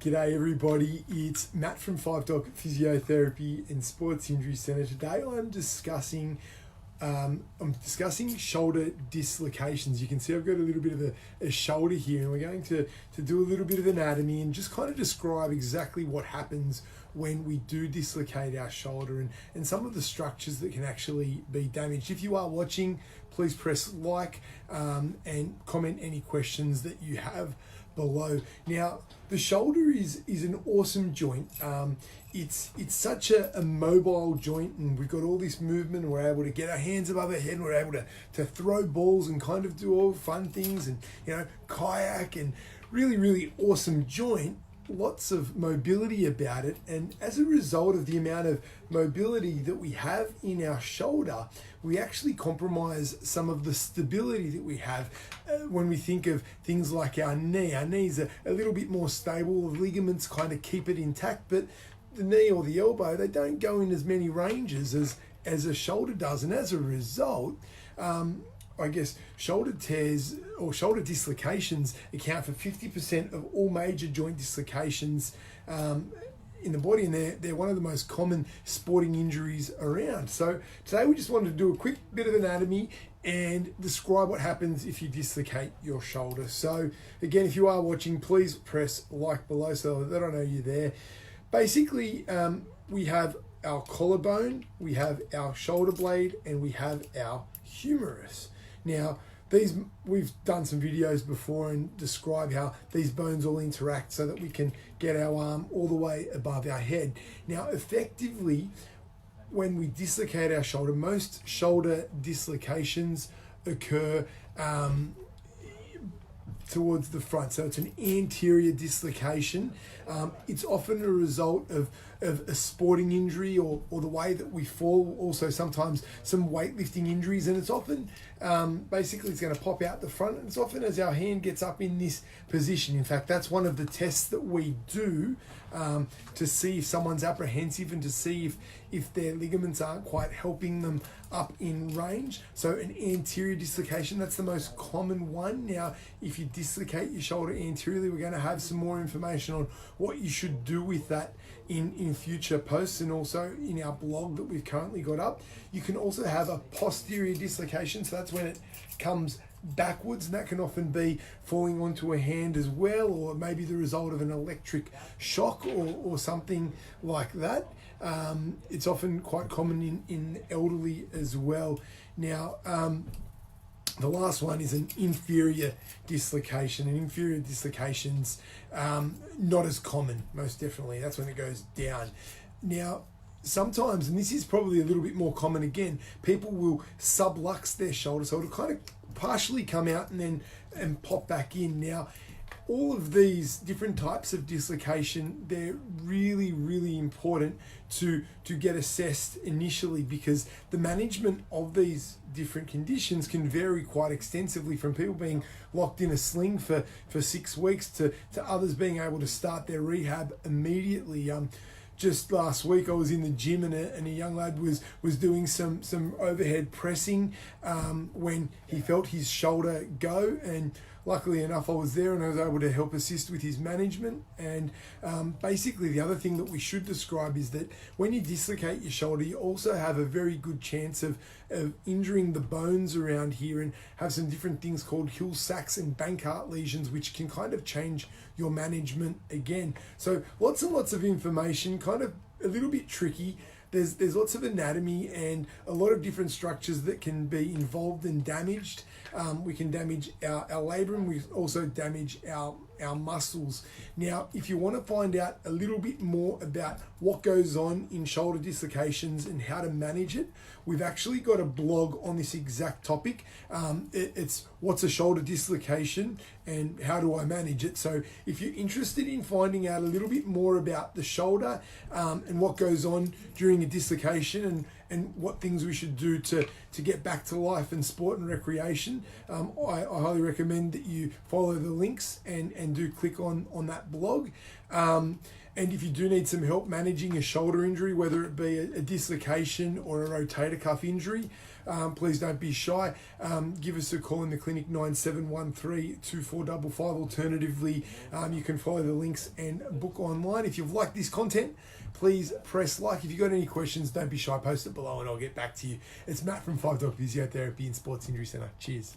G'day everybody, it's Matt from 5Doc Physiotherapy and Sports Injury Centre. Today I'm discussing shoulder dislocations. You can see I've got a little bit of a shoulder here, and we're going to do a little bit of anatomy and just kind of describe exactly what happens when we do dislocate our shoulder and some of the structures that can actually be damaged. If you are watching, please press like and comment any questions that you have below. Now, the shoulder is an awesome joint. It's such a mobile joint, and we've got all this movement, and we're able to get our hands above our head, and we're able to throw balls and kind of do all fun things, and kayak, and really awesome joint. Lots of mobility about it, and as a result of the amount of mobility that we have in our shoulder, we actually compromise some of the stability that we have when we think of things like our knee. Our knees are a little bit more stable, the ligaments kind of keep it intact, but the knee or the elbow, they don't go in as many ranges as a shoulder does, and as a result, I guess shoulder tears or shoulder dislocations account for 50% of all major joint dislocations in the body, and they're one of the most common sporting injuries around. So today we just wanted to do a quick bit of anatomy and describe what happens if you dislocate your shoulder. So again, if you are watching, please press like below so that I know you're there. Basically, we have our collarbone, we have our shoulder blade, and we have our humerus. Now, we've done some videos before and describe how these bones all interact so that we can get our arm all the way above our head. Now, effectively, when we dislocate our shoulder, most shoulder dislocations occur towards the front. So it's an anterior dislocation. It's often a result of a sporting injury or the way that we fall. Also sometimes some weightlifting injuries, and it's often basically it's going to pop out the front, and it's often as our hand gets up in this position. In fact, that's one of the tests that we do to see if someone's apprehensive and to see if their ligaments aren't quite helping them up in range. So an anterior dislocation, that's the most common one. Now, if you dislocate your shoulder anteriorly, we're going to have some more information on what you should do with that in future posts, and also in our blog that we've currently got up. You can also have a posterior dislocation, so that's when it comes backwards, and that can often be falling onto a hand as well, or maybe the result of an electric shock or something like that. It's often quite common in elderly as well. Now, the last one is an inferior dislocation, and inferior dislocations not as common, most definitely. That's when it goes down. Now, sometimes, and this is probably a little bit more common again, people will sublux their shoulder, so it'll kind of partially come out and pop back in. Now, all of these different types of dislocation, they're really important to get assessed initially, because the management of these different conditions can vary quite extensively, from people being locked in a sling for 6 weeks to others being able to start their rehab immediately. Just last week I was in the gym, and a young lad was doing some overhead pressing when he felt his shoulder go, and luckily enough I was there and I was able to help assist with his management. And basically the other thing that we should describe is that when you dislocate your shoulder, you also have a very good chance of injuring the bones around here, and have some different things called Hill-Sachs and Bankart lesions, which can kind of change your management again. So lots and lots of information, kind of a little bit tricky. There's lots of anatomy and a lot of different structures that can be involved and damaged. We can damage our labrum. We also damage our muscles. Now, if you want to find out a little bit more about what goes on in shoulder dislocations and how to manage it, we've actually got a blog on this exact topic. It's what's a shoulder dislocation and how do I manage it. So if you're interested in finding out a little bit more about the shoulder and what goes on during a dislocation and what things we should do to get back to life and sport and recreation, I highly recommend that you follow the links and do click on that blog. And if you do need some help managing a shoulder injury, whether it be a dislocation or a rotator cuff injury, please don't be shy. Give us a call in the clinic, 9713-2455. Alternatively, you can follow the links and book online. If you've liked this content, please press like. If you've got any questions, don't be shy. Post it below and I'll get back to you. It's Matt from 5 Doc Physiotherapy and Sports Injury Centre. Cheers.